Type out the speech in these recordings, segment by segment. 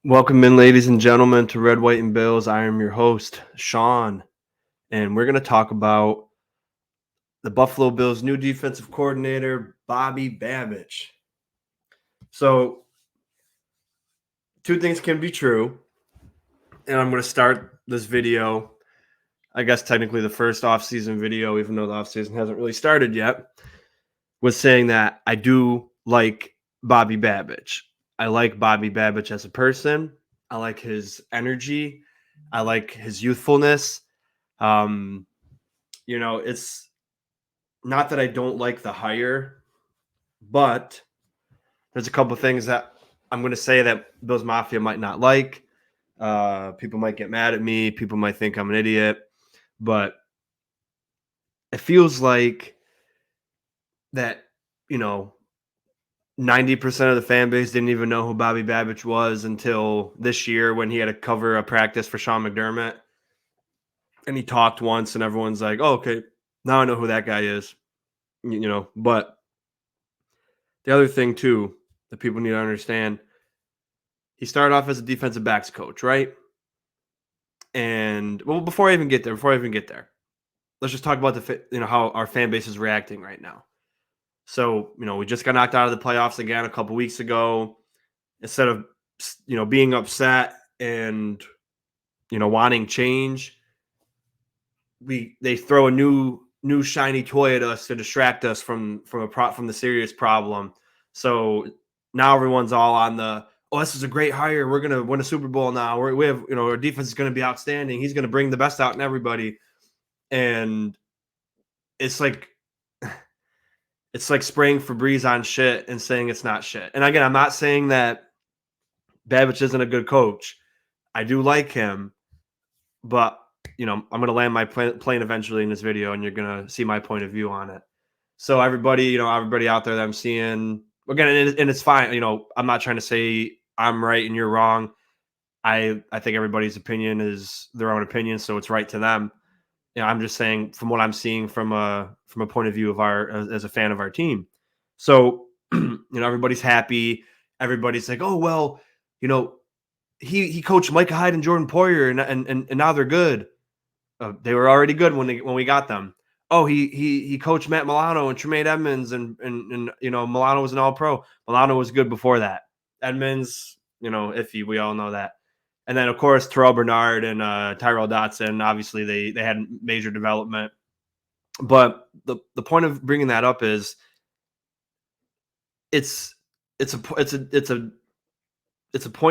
Welcome in, ladies and gentlemen, to Red, White, and Bills. I am your host, Sean, and we're going to talk about the Buffalo Bills' new defensive coordinator, Babich. So, two things can be true, and I'm going to start this video, I guess technically the first offseason video, even though the offseason hasn't really started yet, was saying that I do like Babich. I like Babich as a person. I like his energy. I like his youthfulness. It's not that I don't like the hire, but there's a couple of things that I'm going to say that Bills Mafia might not like. People might get mad at me. People might think I'm an idiot, but it feels like that, 90% of the fan base didn't even know who Bobby Babich was until this year when he had to cover a practice for Sean McDermott. And he talked once and everyone's like, oh, okay, now I know who that guy is. But the other thing too that people need to understand, he started off as a defensive backs coach, right? And before I even get there, let's just talk about how our fan base is reacting right now. So, we just got knocked out of the playoffs again a couple weeks ago. Instead of, being upset and, wanting change, they throw a new shiny toy at us to distract us from the serious problem. So now everyone's all on this is a great hire. We're gonna win a Super Bowl now. We have our defense is gonna be outstanding. He's gonna bring the best out in everybody, and it's like spraying Febreze on shit and saying it's not shit. And again, I'm not saying that Babich isn't a good coach. I do like him, but I'm going to land my plane eventually in this video, and you're going to see my point of view on it. So everybody out there that I'm seeing, again, and it's fine. I'm not trying to say I'm right and you're wrong. I think everybody's opinion is their own opinion, so it's right to them. I'm just saying from what I'm seeing from a point of view of as a fan of our team. So, everybody's happy. Everybody's like, oh, well, he coached Micah Hyde and Jordan Poyer and now they're good. They were already good when we got them. Oh, he coached Matt Milano and Tremaine Edmonds and Milano was an All-Pro. Milano was good before that. Edmonds, iffy. We all know that. And then of course Terrell Bernard and Tyrell Dotson. Obviously they had major development. But the point of bringing that up is it's a point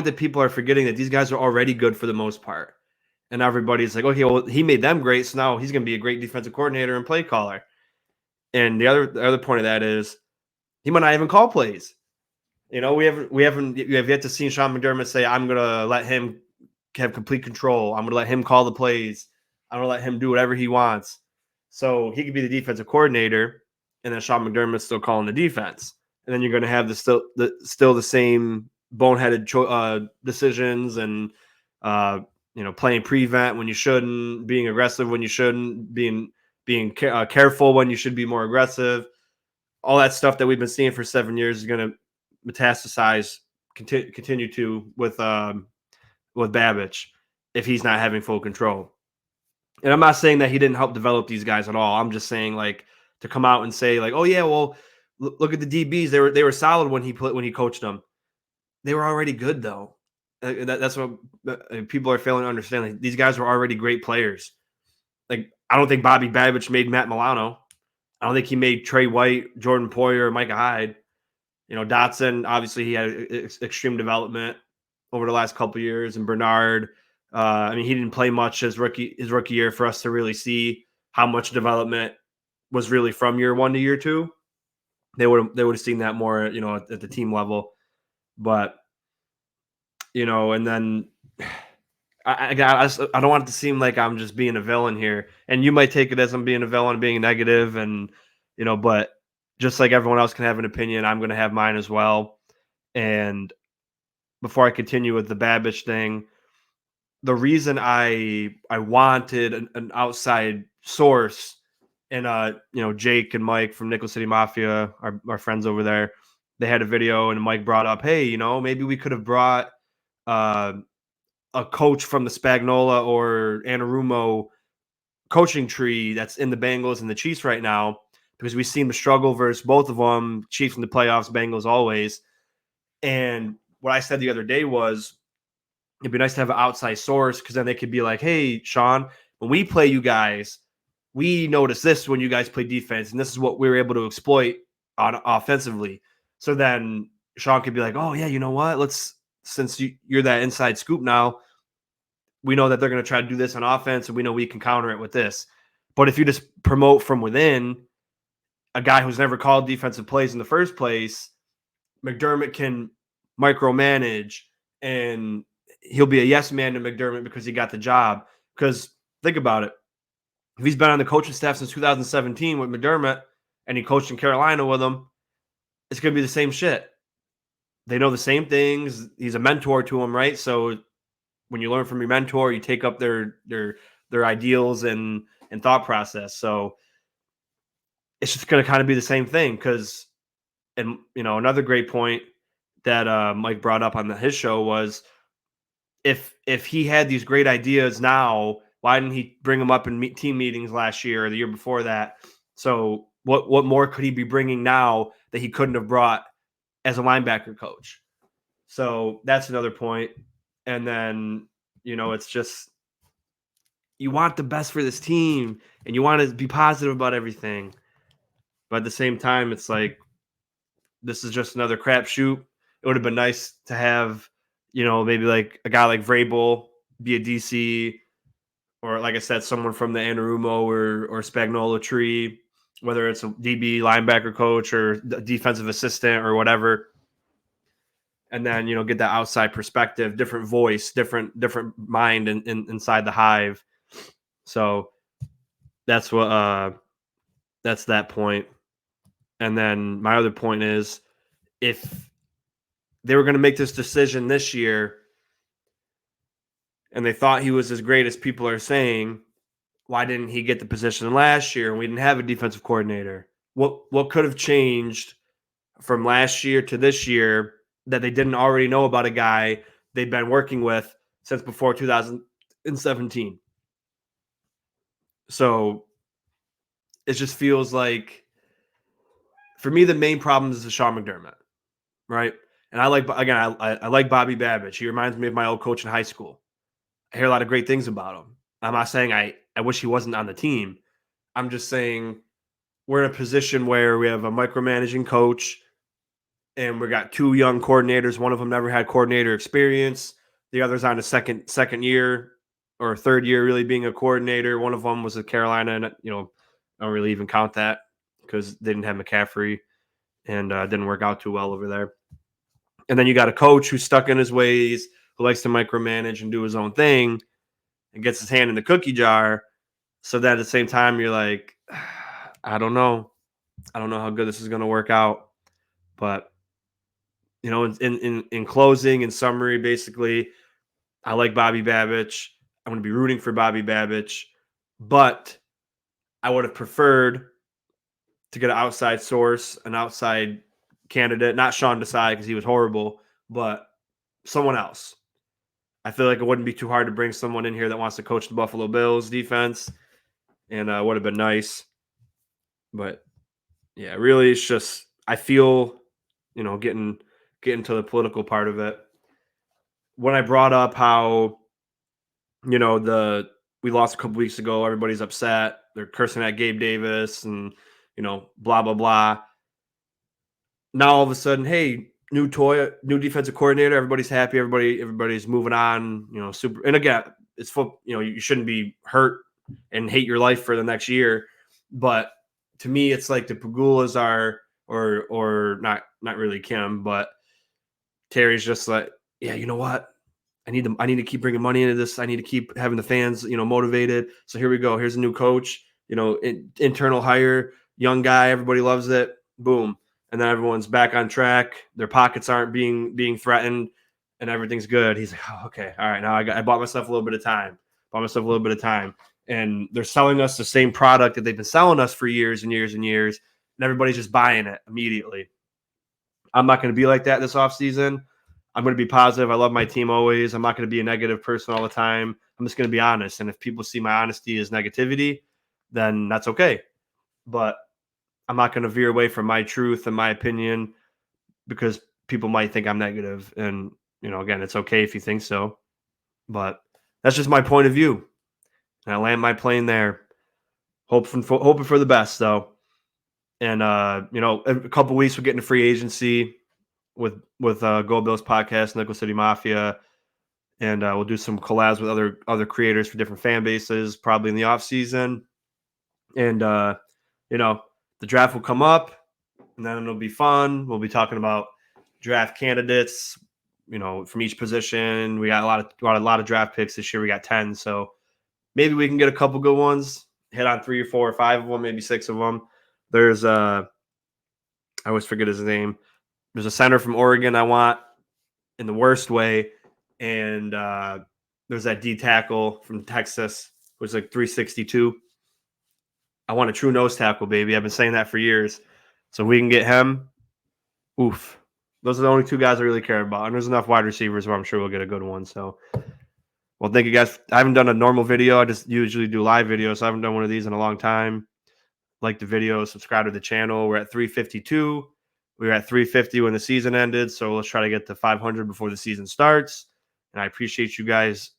that people are forgetting that these guys are already good for the most part. And everybody's like, okay, well, he made them great, so now he's going to be a great defensive coordinator and play caller. And the other point of that is he might not even call plays. We have yet to see Sean McDermott say, I'm going to let him have complete control. I'm going to let him call the plays. I'm going to let him do whatever he wants. So he could be the defensive coordinator, and then Sean McDermott's still calling the defense. And then you're going to have still the same boneheaded decisions and playing prevent when you shouldn't, being aggressive when you shouldn't, being careful when you should be more aggressive. All that stuff that we've been seeing for 7 years is going to metastasize, continue to with Babich if he's not having full control. And I'm not saying that he didn't help develop these guys at all. I'm just saying to come out and say oh yeah, well look at the DBs. They were solid when he coached them. They were already good though. That's what people are failing to understand. These guys were already great players. I don't think Bobby Babich made Matt Milano. I don't think he made Trey White, Jordan Poyer, or Micah Hyde. Dotson, obviously he had extreme development over the last couple of years, and Bernard. He didn't play much his rookie year for us to really see how much development was really from year 1 to year 2. They would have seen that more, at the team level. But and then I don't want it to seem like I'm just being a villain here, and you might take it as I'm being a villain, being negative, and but just like everyone else can have an opinion, I'm going to have mine as well. And before I continue with the Babich thing, the reason I wanted an outside source And Jake and Mike from Nickel City Mafia, our friends over there, they had a video, and Mike brought up, hey, maybe we could have brought a coach from the Spagnola or Anarumo coaching tree that's in the Bengals and the Chiefs right now, because we seem to struggle versus both of them, Chiefs in the playoffs, Bengals always. And what I said the other day was, it'd be nice to have an outside source, because then they could be like, hey, Sean, when we play you guys, we notice this when you guys play defense, and this is what we were able to exploit on offensively. So then Sean could be like, oh, yeah, you know what? Since you're that inside scoop now, we know that they're going to try to do this on offense, and we know we can counter it with this. But if you just promote from within a guy who's never called defensive plays in the first place, McDermott can micromanage, and he'll be a yes man to McDermott because he got the job. Because think about it. If he's been on the coaching staff since 2017 with McDermott, and he coached in Carolina with him, it's going to be the same shit. They know the same things. He's a mentor to him, right? So when you learn from your mentor, you take up their ideals and thought process. So it's just going to kind of be the same thing. Because, and another great point that Mike brought up on his show was, if he had these great ideas now, why didn't he bring them up in team meetings last year or the year before that? So what more could he be bringing now that he couldn't have brought as a linebacker coach? So that's another point. And then, it's just, you want the best for this team, and you want to be positive about everything. But at the same time, it's like, this is just another crapshoot. It would have been nice to have, maybe like a guy like Vrabel be a DC, or like I said, someone from the Anarumo or Spagnola tree, whether it's a DB linebacker coach or defensive assistant or whatever. And then, get that outside perspective, different voice, different mind inside the hive. So that's that's that point. And then my other point is, if they were going to make this decision this year and they thought he was as great as people are saying, why didn't he get the position last year? And we didn't have a defensive coordinator. What could have changed from last year to this year that they didn't already know about a guy they've been working with since before 2017? So it just feels like, for me, the main problem is the Sean McDermott, right? And I like Bobby Babich. He reminds me of my old coach in high school. I hear a lot of great things about him. I'm not saying I wish he wasn't on the team. I'm just saying we're in a position where we have a micromanaging coach, and we got two young coordinators. One of them never had coordinator experience. The other's on a second year or third year, really being a coordinator. One of them was at Carolina, and I don't really even count that because they didn't have McCaffrey, and didn't work out too well over there. And then you got a coach who's stuck in his ways, who likes to micromanage and do his own thing, and gets his hand in the cookie jar. So that at the same time, you're like, I don't know how good this is going to work out. But in closing, in summary, basically, I like Bobby Babich. I'm going to be rooting for Bobby Babich, but I would have preferred to get an outside source, an outside candidate, not Sean Desai because he was horrible, but someone else. I feel like it wouldn't be too hard to bring someone in here that wants to coach the Buffalo Bills defense, and would have been nice. But yeah, really, it's just, I feel, getting to the political part of it. When I brought up how, we lost a couple weeks ago, everybody's upset. They're cursing at Gabe Davis and, blah, blah, blah. Now all of a sudden, hey, new defensive coordinator, everybody's happy, everybody's moving on, super. And again, it's you shouldn't be hurt and hate your life for the next year. But to me, it's like the Pagulas are, or not really Kim, but Terry's just like, yeah, you know what? I need to keep bringing money into this. I need to keep having the fans, motivated. So here we go. Here's a new coach, internal hire, young guy. Everybody loves it. Boom. And then everyone's back on track. Their pockets aren't being threatened, and everything's good. He's like, oh, okay, all right. Now I bought myself a little bit of time. and they're selling us the same product that they've been selling us for years and years and years, and everybody's just buying it immediately. I'm not going to be like that this offseason. I'm going to be positive. I love my team always. I'm not going to be a negative person all the time. I'm just going to be honest. And if people see my honesty as negativity, then that's okay. But I'm not going to veer away from my truth and my opinion because people might think I'm negative. And, again, it's okay if you think so. But that's just my point of view. And I land my plane there. Hoping for the best, though. And, a couple weeks we're getting to free agency with Go Bills podcast, Nickel City Mafia. And we'll do some collabs with other creators for different fan bases, probably in the off season. And, the draft will come up, and then it'll be fun. We'll be talking about draft candidates, from each position. We got a lot of draft picks this year. We got 10, so maybe we can get a couple good ones. Hit on 3 or 4 or 5 of them, maybe 6 of them. There's I always forget his name. There's a center from Oregon I want in the worst way, and there's that D tackle from Texas, who's like 362. I want a true nose tackle, baby. I've been saying that for years. So we can get him. Oof. Those are the only 2 guys I really care about. And there's enough wide receivers where I'm sure we'll get a good one. So, well, thank you guys. I haven't done a normal video. I just usually do live videos. So I haven't done one of these in a long time. Like the video, subscribe to the channel. We're at 352. We were at 350 when the season ended. So let's try to get to 500 before the season starts. And I appreciate you guys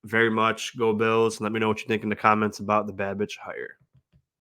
very much. Go Bills. And let me know what you think in the comments about the Babich hire.